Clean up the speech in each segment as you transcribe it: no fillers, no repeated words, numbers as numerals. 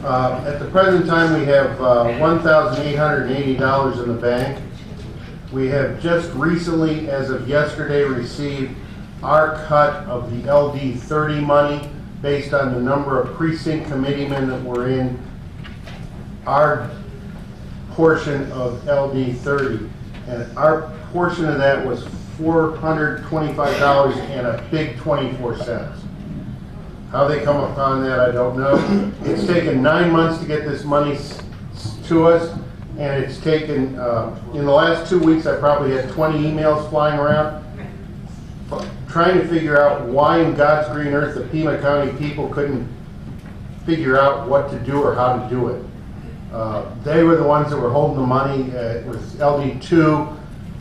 At the present time, we have $1,880 in the bank. We have just recently, as of yesterday, received our cut of the LD-30 money based on the number of precinct committeemen that were in our portion of LD-30. And our portion of that was $425 and a big 24 cents. How they come upon that, I don't know. It's taken 9 months to get this money to us, and it's taken, in the last 2 weeks, I probably had 20 emails flying around trying to figure out why in God's green earth the Pima County people couldn't figure out what to do or how to do it. They were the ones that were holding the money. It was LD2,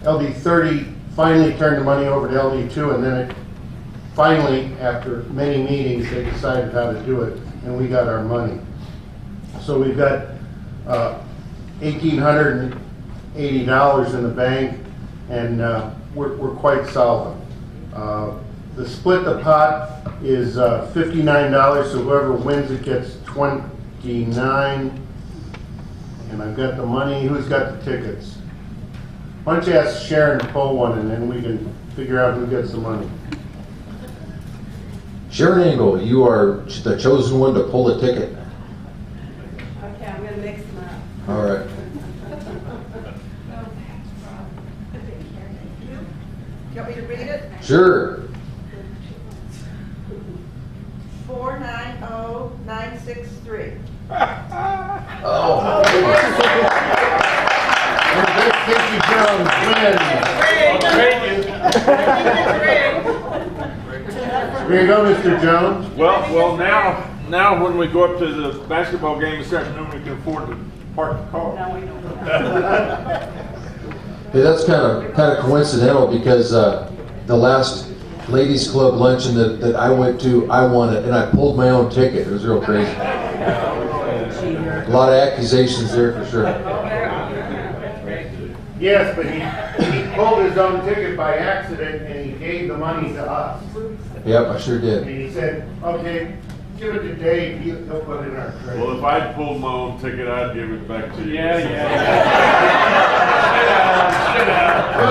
LD30 finally turned the money over to LD2, and then it finally, after many meetings, they decided how to do it, and we got our money. So we've got $1,880 in the bank, and we're quite solid. The split the pot is $59, so whoever wins it gets $29. And I've got the money. Who's got the tickets? Why don't you ask Sharon to pull one, and then we can figure out who gets the money. Sharon Engel, you are the chosen one to pull the ticket. Okay, I'm going to mix them up. All right. You want me to read it? Sure. 490963. Oh. Casey Jones wins. Here you go, Mr. Jones. Well, now when we go up to the basketball game this afternoon, we can afford to park the car. No, we don't. Hey, that's kind of coincidental because the last ladies club luncheon that I went to, I won it, and I pulled my own ticket. It was real crazy. A lot of accusations there for sure. Yes, but he pulled his own ticket by accident, and he gave the money to us. Yep, I sure And did. he said, okay, give it to Dave, he'll put it in our trade. Well, if I'd pulled my own ticket, I'd give it back to you. Go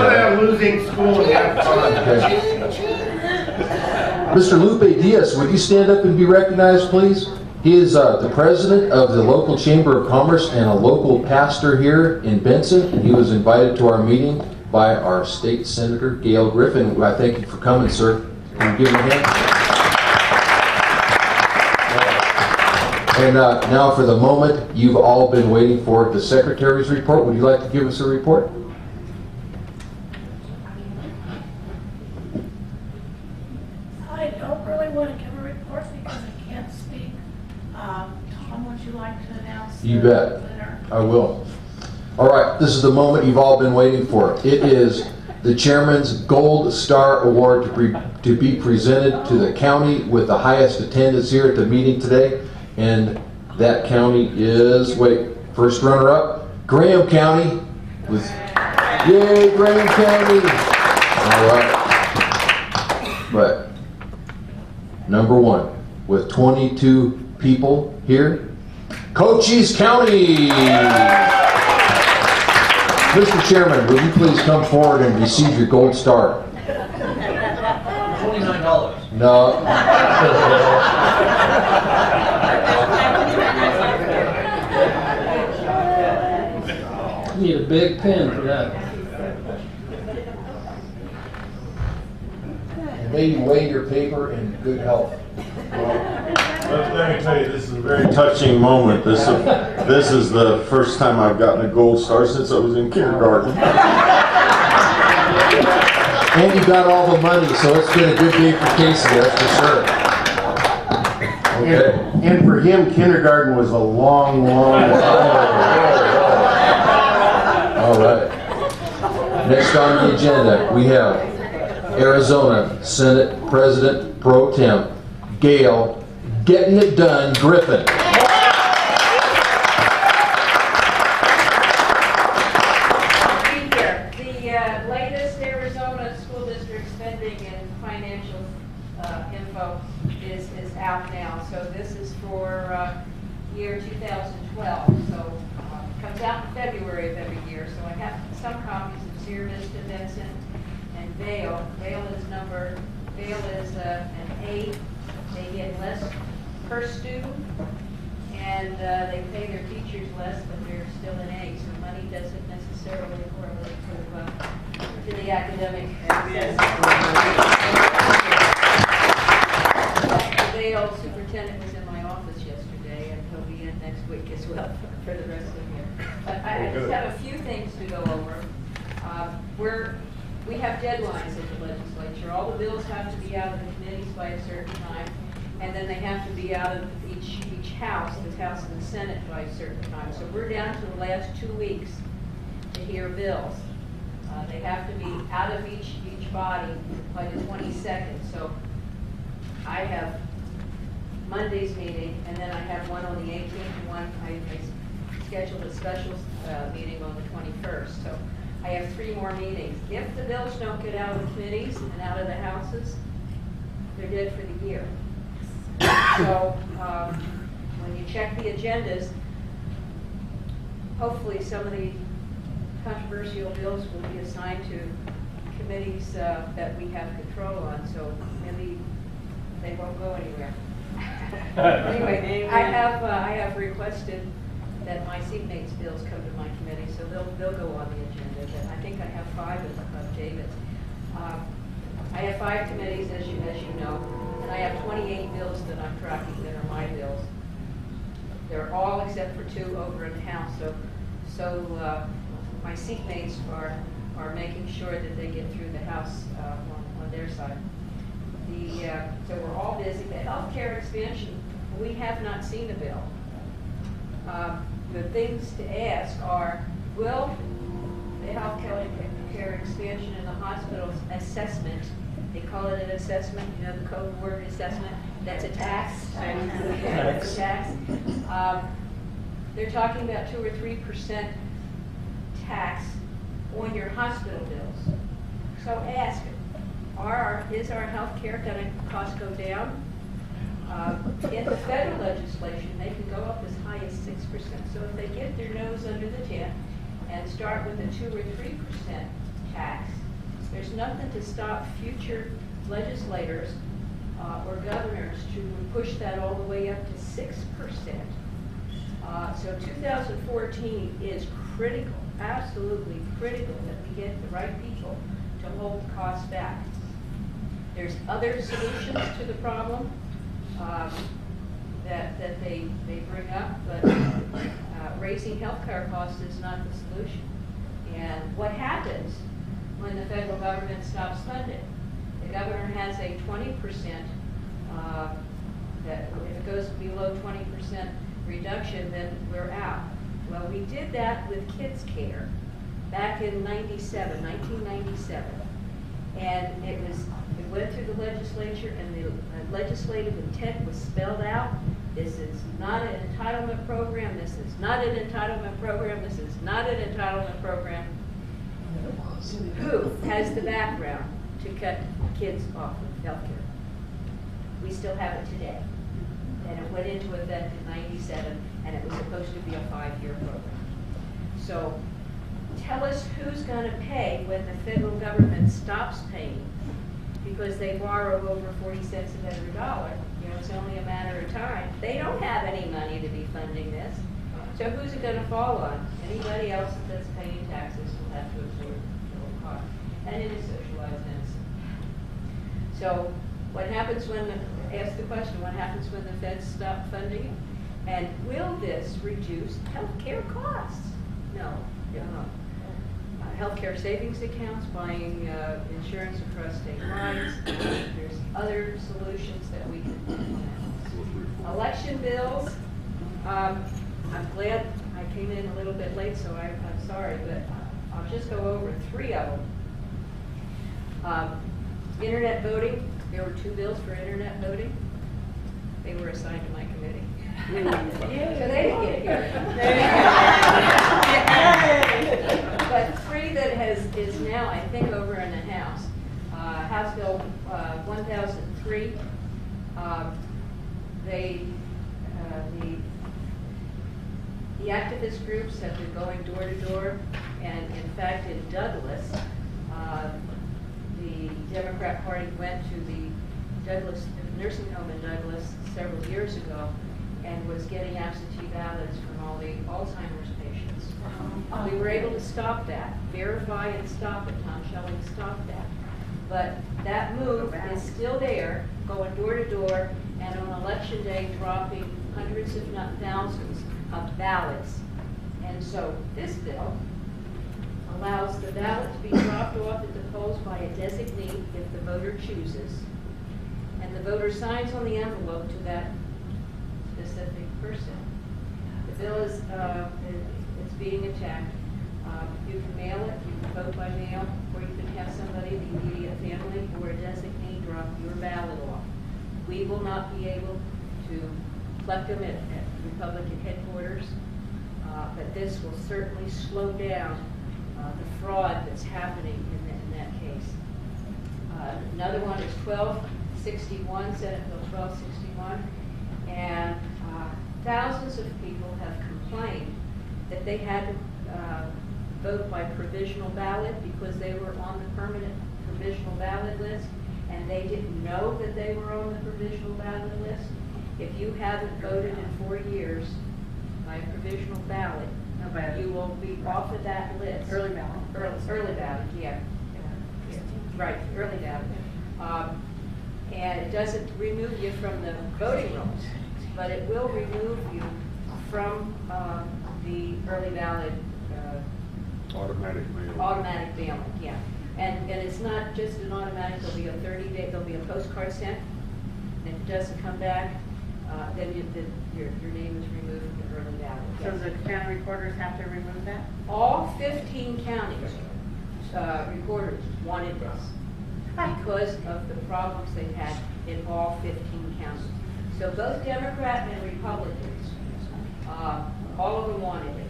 to that losing school and have fun. Okay. Mr. Lupe Diaz, would you stand up and be recognized, please? He is the president of the local Chamber of Commerce and a local pastor here in Benson, and he was invited to our meeting by our state senator, Gail Griffin. I thank you for coming, sir. Can you give him a hand? And now for the moment you've all been waiting for, the secretary's report. Would you like to give us a report? I don't really want to give a report because I can't speak. Tom, would you like to announce You the bet. winner? I will. All right, this is the moment you've all been waiting for. It is the Chairman's Gold Star Award to be presented to the county with the highest attendance here at the meeting today. And that county is, first runner-up, Graham County with, yay, Graham County. All right. But number one, with 22 people here, Cochise County. Mr. Chairman, will you please come forward and receive your gold star? $29. No. You need a big pen for that. May you weigh your paper in good health. Let me tell you, this is a very touching moment. This is the first time I've gotten a gold star since I was in kindergarten. And you got all the money, so it's been a good day for Casey, that's for sure. Okay. And for him, kindergarten was a long, long time. All right. Next on the agenda, we have Arizona Senate President Pro Tem Gail Getting It Done Griffin. The latest Arizona school district spending and financial info is out now. So this is for year 2012. So it comes out in February of every year. So I have some copies of Sierra Vista, Benson, and Vale. Vale is an 8. They get less per student, and they pay their teachers less, but they're still an 8. So money doesn't necessarily correlate to the academic success. The Vale superintendent was in my office yesterday, and he'll be in next week as well for the rest of the year. But I just have a few things to go over. We have deadlines at the legislature. All the bills have to be out of the committees by a certain time, and then they have to be out of each house, the House and the Senate, by a certain time. So we're down to the last 2 weeks to hear bills. They have to be out of each body by the 22nd. So I have Monday's meeting, and then I have one on the 18th, and one I scheduled a special meeting on the 21st. So I have 3 more meetings. If the bills don't get out of the committees and out of the houses, they're dead for the year. So when you check the agendas, hopefully some of the controversial bills will be assigned to committees that we have control on. So maybe they won't go anywhere. Anyway, I have requested that my seatmates' bills come to my committee, so they'll go on the agenda. But I think I have 5 of David's. I have 5 committees, as you know, and I have 28 bills that I'm tracking that are my bills. They're all except for 2 over in the House. So my seatmates are making sure that they get through the House on their side. So we're all busy. The healthcare expansion, we have not seen a bill. The things to ask are, will the healthcare expansion in the hospitals assessment, they call it an assessment, you know the code word assessment, that's a tax. That's a tax. They're talking about 2 or 3% tax on your hospital bills. So ask, is our health care going to cost go down? In the federal legislation, they can go up as high as 6%. So if they get their nose under the tent and start with a 2 or 3% tax, there's nothing to stop future legislators or governors to push that all the way up to 6%. So 2014 is critical, absolutely critical, that we get the right people to hold the costs back. There's other solutions to the problem that they bring up, but raising healthcare costs is not the solution. And what happens when the federal government stops funding? The governor has a 20%, that if it goes below 20% reduction, then we're out. Well, we did that with kids' care back in 1997. And it went through the legislature, and the legislative intent was spelled out. This is not an entitlement program. This is not an entitlement program. This is not an entitlement program. Who has the background to cut kids off of health care? We still have it today. And it went into effect in 97, and it was supposed to be a 5-year program. So tell us who's going to pay when the federal government stops paying, because they borrow over 40 cents of every dollar. You know, it's only a matter of time. They don't have any money to be funding this. So who's it going to fall on? Anybody else that's paying taxes will have to absorb the whole cost. And it is socialized medicine. So what happens ask the question, what happens when the feds stop funding it? And will this reduce healthcare costs? No. Healthcare savings accounts, buying insurance across state lines. There's other solutions that we can do. Election bills. I'm glad I came in a little bit late, so I'm sorry, but I'll just go over 3 of them. Internet voting. There were 2 bills for internet voting. They were assigned to my committee. So they didn't get here. But 3 that is now, I think, over in the House. House Bill 1003. The The activist groups have been going door to door, and in fact, in Douglas, the Democrat Party went to the Douglas nursing home in Douglas several years ago and was getting absentee ballots from all the Alzheimer's patients. We were able to stop that, verify and stop it. Tom Schelling stopped that. But that move is still there, going door to door, and on election day dropping hundreds if not thousands of ballots. And so this bill allows the ballot to be dropped off at the polls by a designee if the voter chooses, and the voter signs on the envelope to that specific person. The bill is it's being attacked. You can mail it, you can vote by mail, or you can have somebody in the immediate family or a designee drop your ballot off. We will not be able to collect them at Republican headquarters, but this will certainly slow down the fraud that's happening in that case. Another one is 1261, Senate Bill 1261, and thousands of people have complained that they had to vote by provisional ballot because they were on the permanent provisional ballot list, and they didn't know that they were on the provisional ballot list. If you haven't voted in 4 years by a provisional ballot, you will be off of that list. Early ballot. Early ballot, yeah. Right, early ballot. And it doesn't remove you from the voting rolls, but it will remove you from the early ballot Automatic mail. automatic mailing, yeah. And it's not just an automatic, there'll be a 30-day, there'll be a postcard sent. And if it doesn't come back, then your name is removed from the early ballot. So Yes. the county recorders have to remove that? All 15 counties recorders wanted this because of the problems they had in all 15 counties. So both Democrat and Republicans, all of them wanted it.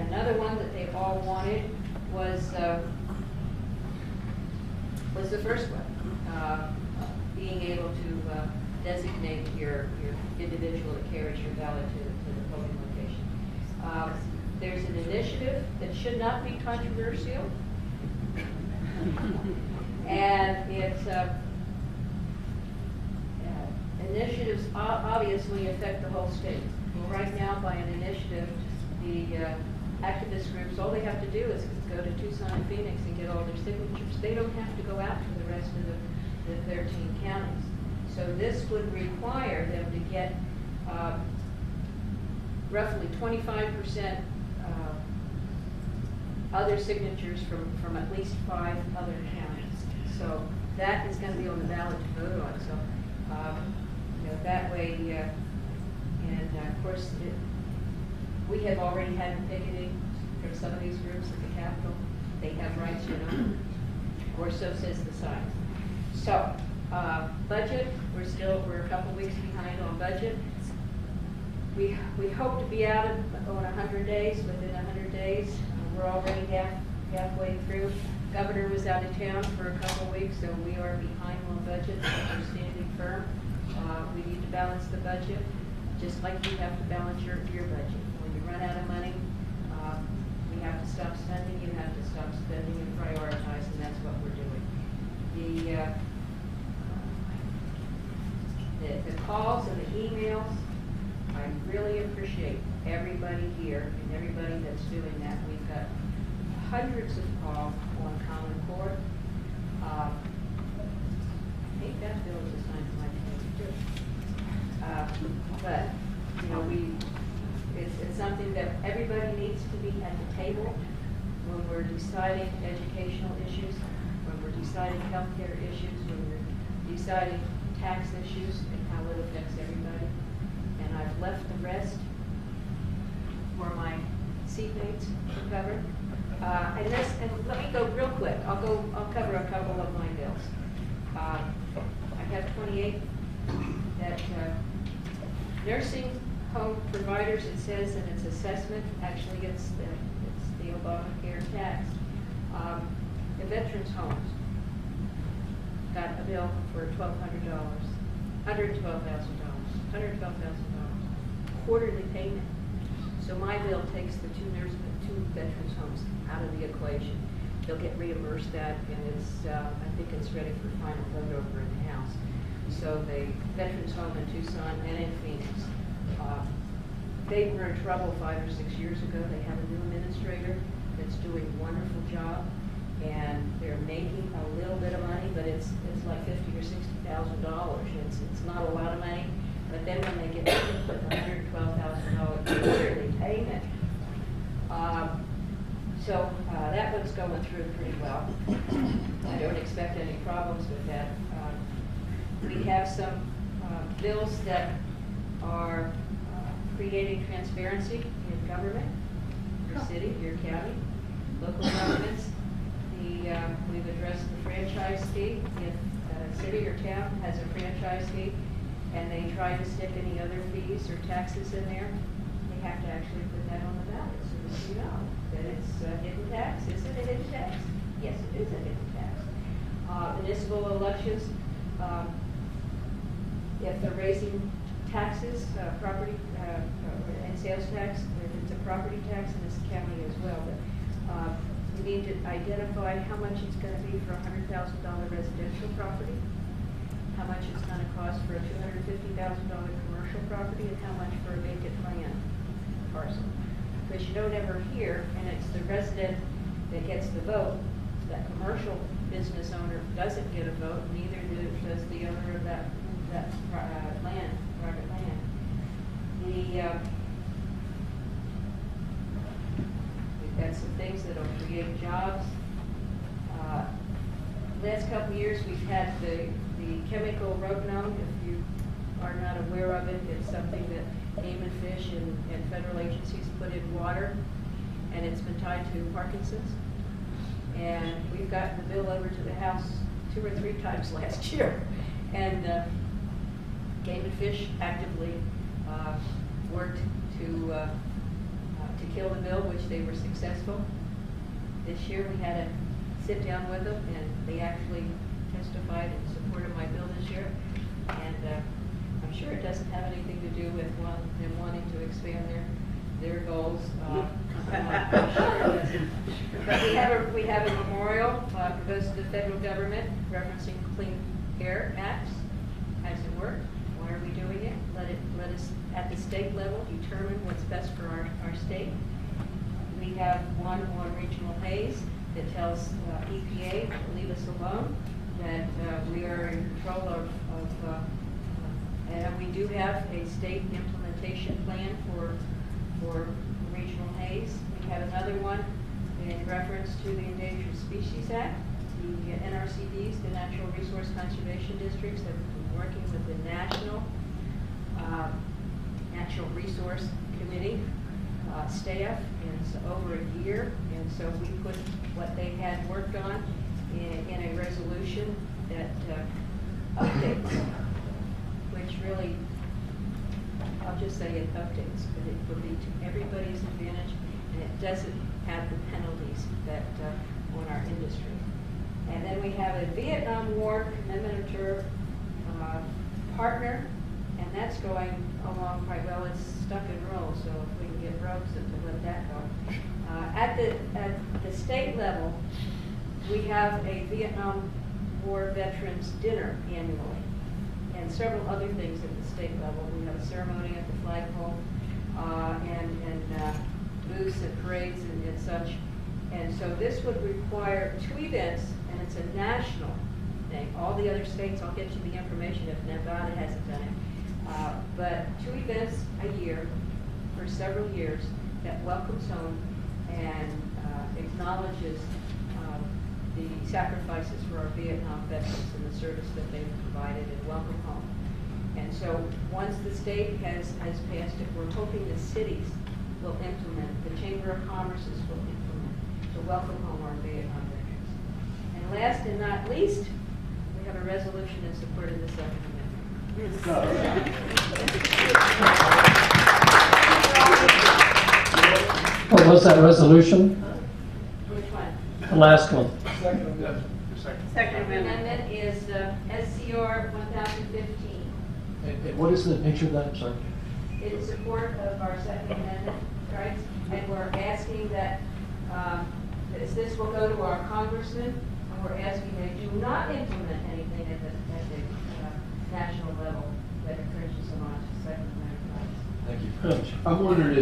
Another one that they all wanted was the first one, being able to designate your individual that carries your ballot to the polling location. There's an initiative that should not be controversial, and it's initiatives obviously affect the whole state. Well, right now, by an initiative, the activist groups, all they have to do is go to Tucson and Phoenix and get all their signatures. They don't have to go out to the rest of the 13 counties. So this would require them to get roughly 25% other signatures from at least 5 other counties. So that is going to be on the ballot to vote on. So that way, and of course, we have already had picketing from some of these groups at the Capitol. They have rights, or so says the sign. So, budget, we're a couple weeks behind on budget. We hope to be out on 100 days, within 100 days. We're already halfway through. Governor was out of town for a couple of weeks, so we are behind on budget, but we're standing firm. We need to balance the budget, just like you have to balance your budget. When you run out of money, we have to stop spending, you have to stop spending and prioritize, and that's what we're doing. The calls and the emails, I really appreciate everybody here and everybody that's doing that. We've got hundreds of calls on Common Core. I think that bill is assigned to my committee too. But, it's something that everybody needs to be at the table when we're deciding educational issues, when we're deciding healthcare issues, when we're deciding tax issues and how it affects everybody. And I've left the rest for my seatmates to cover. And let me go real quick. I'll cover a couple of my bills. I have 28 that nursing home providers, it says in its assessment, actually it's the Obamacare tax. The veterans homes got a bill for $1,200, $112,000 quarterly payment. So my bill bill takes the two veterans homes out of the equation. They'll get reimbursed that, and it's, I think it's ready for final vote over in the House. So the veterans home in Tucson and in Phoenix, they were in trouble 5 or 6 years ago. They have a new administrator that's doing a wonderful job, and they're making a little bit of money, but it's like $50,000 or $60,000. It's not a lot of money, but then when they get hit with $112,000 yearly payment, so that one's going through pretty well. I don't expect any problems with that. We have some bills that are creating transparency in government, your city, your county, local governments. We've addressed the franchise fee. If a city or town has a franchise fee and they try to stick any other fees or taxes in there, they have to actually put that on the ballot so that you know that it's a hidden tax. Is it a hidden tax? Yes, it is a hidden tax. Municipal elections, if they're raising taxes, property and sales tax, if it's a property tax in this county as well, but we need to identify how much it's going to be for a $100,000 residential property, how much it's going to cost for a $250,000 commercial property, and how much for a vacant land parcel. Because you don't ever hear, and it's the resident that gets the vote. That commercial business owner doesn't get a vote, neither does the owner of that land, private land. We've got some things that will create jobs. Last couple of years, we've had the chemical rotenone. If you are not aware of it, it's something that Game and Fish and federal agencies put in water, and it's been tied to Parkinson's. And we've gotten the bill over to the House 2 or 3 times last year. And Game and Fish actively worked to kill the bill, which they were successful. This year we had to sit down with them, and they actually testified in support of my bill this year. And I'm sure it doesn't have anything to do with them wanting to expand their goals. I'm not sure it doesn't. But we have a memorial for those of the federal government referencing Clean Air Acts. Has it worked? Why are we doing it? Let us at the state level determine what's best for our state. We have one on regional haze that tells EPA to leave us alone, that we are in control of and we do have a state implementation plan for regional haze. We have another one in reference to the Endangered Species Act. The NRCDs, the Natural Resource Conservation Districts, have been working with the National Resource Committee staff, and it's over a year. And so we put what they had worked on in a resolution that updates, which really, I'll just say it updates, but it will be to everybody's advantage, and it doesn't have the penalties that on our industry. And then we have a Vietnam War commemorative partner, and that's going along quite well. It's stuck and roll, so if we can get ropes to let that go. At the state level, we have a Vietnam War Veterans Dinner annually, and several other things at the state level. We have a ceremony at the flagpole, and booths and parades and such. And so this would require 2 events, and it's a national thing. All the other states, I'll get you the information if Nevada hasn't done it. But 2 events a year for several years that welcomes home and acknowledges the sacrifices for our Vietnam veterans and the service that they've provided, and welcome home. And so once the state has passed it, we're hoping the cities will implement, the Chamber of Commerce's will implement, to welcome home our Vietnam veterans. And last and not least, we have a resolution in support of the Second Amendment. What was that resolution? Which one? The last one. Second Amendment. Amendment is SCR 1015. And what is the nature of that? I'm sorry. In support of our Second Amendment rights. that this will go to our congressman, and we're asking they do not implement anything at the national level that infringes on Second Amendment rights. Thank you. I'm wondering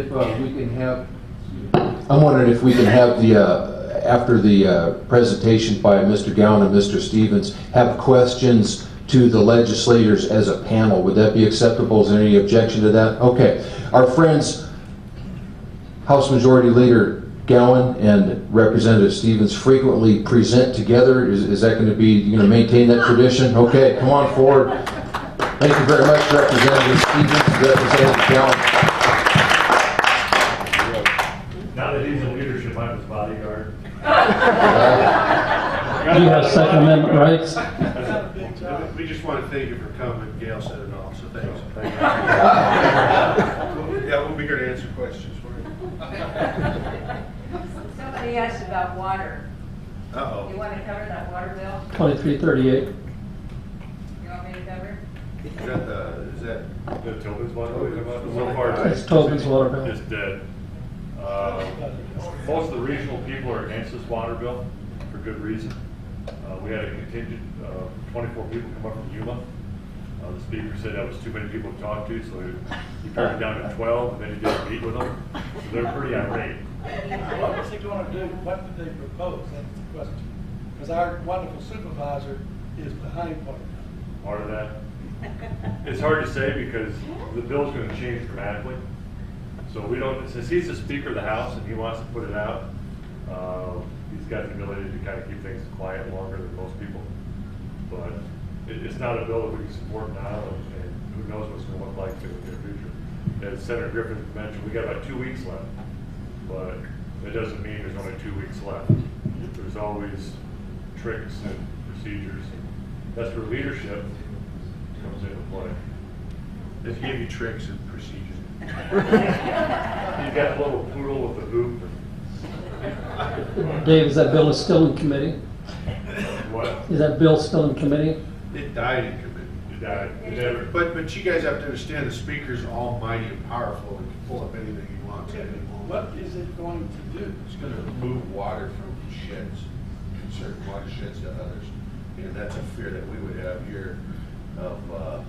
if we can have the, after the presentation by Mr. Gowan and Mr. Stevens, have questions to the legislators as a panel. Would that be acceptable? Is there any objection to that? Okay. Our friends, House Majority Leader Gowan and Representative Stevens frequently present together. Is that going to be, you going to maintain that tradition? Okay, come on forward. Thank you very much, Representative Stevens, Representative Gowan. Now that he's in leadership, I'm his bodyguard. You have Second Amendment rights. We just want to thank you for coming. Gail said it all, so thanks. Yeah, we'll be here to answer questions for you. Somebody asked about water. Uh-oh. You want to cover that water bill? 2338. You want me to cover it? Is that The Tobin's one, Oh, so far It's Tobin's water bill. it's dead. Most of the regional people are against this water bill for good reason. We had a contingent of 24 people come up from Yuma. The speaker said that was too many people to talk to, so he pared it down to 12, and then he didn't meet with them. So they're pretty irate. What was he going to do? What did they propose? That's the question. Because our wonderful supervisor is behind part of that. Part of that. It's hard to say because the bill's going to change dramatically. So we don't, since he's the Speaker of the House and he wants to put it out, he's got the ability to kind of keep things quiet longer than most people. But it's not a bill that we can support now, and who knows what's going to look like in the near future. As Senator Griffin mentioned, we got about 2 weeks left, but it doesn't mean there's only 2 weeks left. There's always tricks and procedures. That's where leadership comes into play. they give you tricks and procedures? You got a little poodle with a hoop. Dave, is that bill still in committee? What? Is that bill still in committee? It died in committee. You died. You never. But you guys have to understand the speaker's almighty and powerful and can pull up anything he wants at any moment. What is it going to do? It's going to move water from sheds, certain watersheds to others. And that's a fear that we would have here of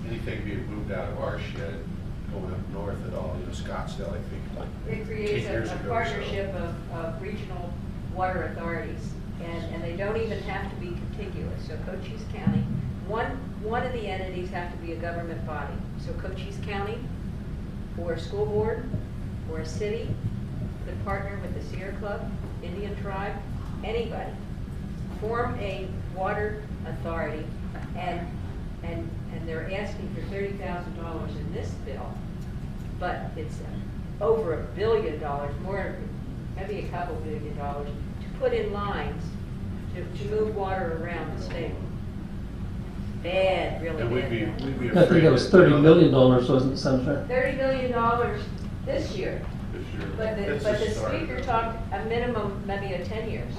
anything being moved out of our shed going up north at all. You know, Scottsdale, I think, like It 10 creates years a ago or so. partnership of regional water authorities, and they don't even have to be contiguous. So Cochise County, one of the entities have to be a government body. So Cochise County, or a school board, or a city, could partner with the Sierra Club, Indian tribe, anybody, form a water authority, and they're asking for $30,000 in this bill, but it's over $1 billion, more, maybe a couple $1 billion, to put in lines to move water around the state. Bad, really And we'd bad. be I think afraid it was that, $30 million, wasn't it, Senator? $30 million this year. This year. But the That's the start. speaker talked a minimum, maybe of 10 years,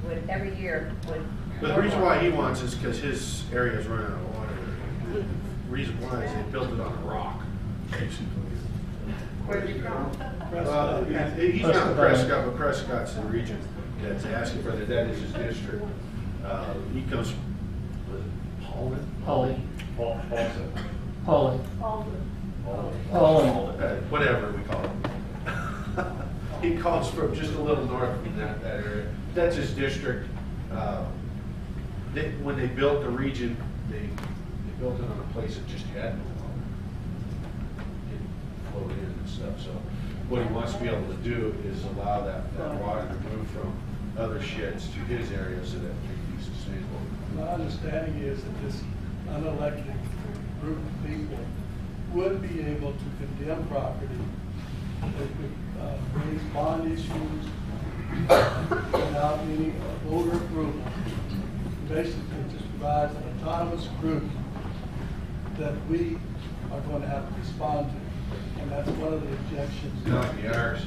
would every year would. But the reason why he wants is because his area is running out of water. The reason why is they built it on a rock, basically. Where'd you from? He's not Prescott, but Prescott's the region that's asking for that is his district. He comes from, was it Holland? Holly. Paulson. Holly. Whatever we call it. He comes from just a little north from that area. That's his district. When they built the region, they built it on a place that just had no water. It flowed in and stuff. So what he wants to be able to do is allow that water to move from other sheds to his area so that it can be sustainable. My understanding is that this unelected group of people would be able to condemn property. They could raise bond issues without any voter approval. Basically, it just provides an autonomous group that we are going to have to respond to. And that's one of the objections. Not the IRC.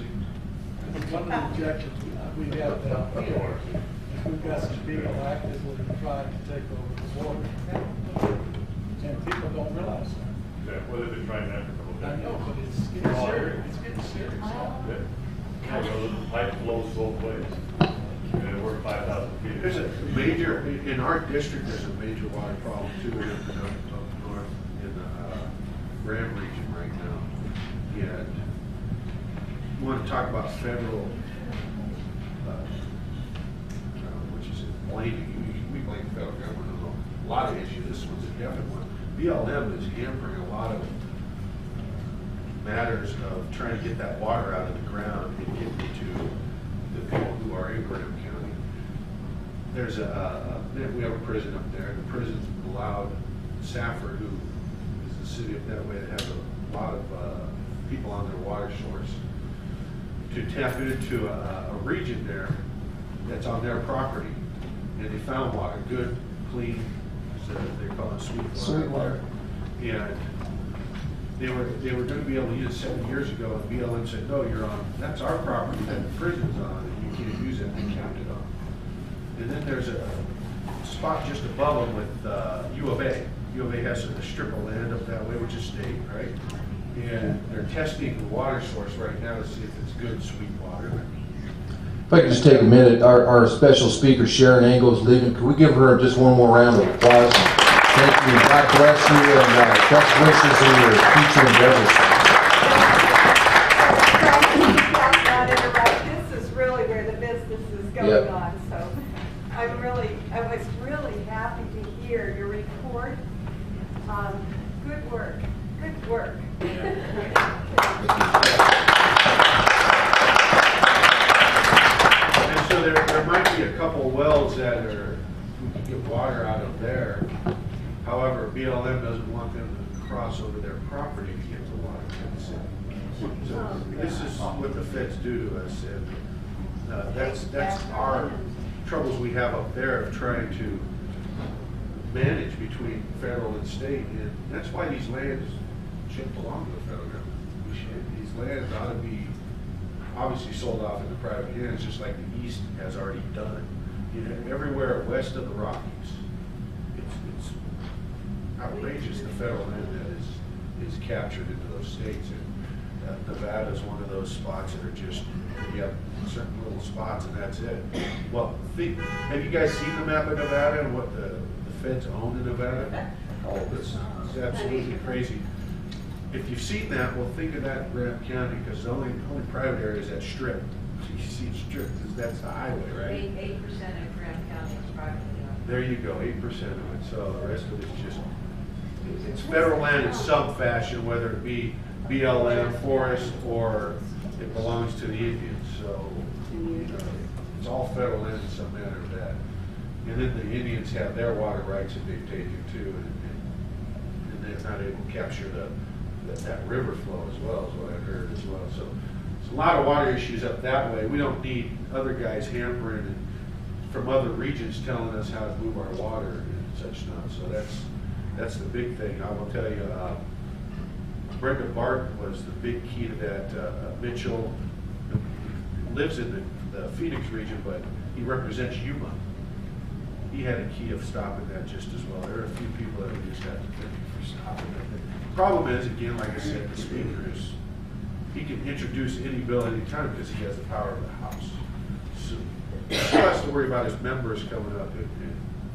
It's one of the objections we have down here. We've got some people active that are trying to take over the water. And people don't realize that. Yeah, well, they've been trying that for a couple of I decades. know, but it's getting serious. It's getting serious. Yeah. The pipe flows both ways. And we're 5,000 feet. There's a major, in our district, there's a major water problem too, up north in the Ram region right now. And you want to talk about federal, which is blaming, we blame the federal government on a lot of issues. This one's a definite one. BLM is hampering a lot of matters of trying to get that water out of the ground and get it to the people who are in Graham County. There's we have a prison up there. The prison's allowed Safford, who is the city of that way that has a lot of people on their water source, to tap into a region there that's on their property, and they found water, good, clean, so they call it sweet water. Sweet water. And they were going to be able to use it 7 years ago, and BLM said, no, you're on, that's our property that the prison's on, and you can't use it, and they capped it on. And then there's a spot just above them with U of A. U of A has a strip of land up that way, which is state, right? And they're testing the water source right now to see if it's good, sweet water. If I could just take a minute, our special speaker, Sharon Engel, is leaving. Could we give her just one more round of applause? Thank you. God bless you, and best wishes in your future endeavors. This is really where the business is going on, so I was really happy to hear your report. Good work, good work. And so there might be a couple wells that are, we can get water out of there. However, BLM doesn't want them to cross over their property to get the water to the city. So this is what the feds do to us, and that's our troubles we have up there of trying to manage between federal and state, and that's why these lands shouldn't belong to the federal government. These lands ought to be obviously sold off into private hands, just like the East has already done. You know, everywhere west of the Rockies, it's outrageous the federal land that is captured into those states. And Nevada is one of those spots that are just, you have certain little spots and that's it. Well, have you guys seen the map of Nevada and what the feds own in Nevada? Oh, it's absolutely crazy. If you've seen that, well, think of that in Graham County, because the only private area is that strip. So you see strip, because that's the highway, right? 8% of Graham County is privately owned. There you go, 8% of it. So the rest of it's just, it's federal land in some fashion, whether it be BLM, forest, or it belongs to the Indians. So it's all federal land in some manner of that. And then the Indians have their water rights that they've taken too, and they're not able to capture that river flow as well, is what I heard as well. So it's a lot of water issues up that way. We don't need other guys hampering and from other regions telling us how to move our water and such stuff. So that's the big thing. I will tell you, Brenda Barton was the big key to that. Mitchell lives in the Phoenix region, but he represents Yuma. He had a key of stopping that just as well. There are a few people that we just have to thank for stopping it. The problem is, again, like I said, the speaker is, he can introduce any bill at any time because he has the power of the House. So he still has to worry about his members coming up and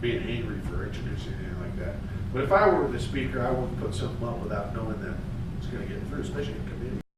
being angry for introducing anything like that. But if I were the speaker, I wouldn't put something up without knowing that it's going to get through, especially in committee.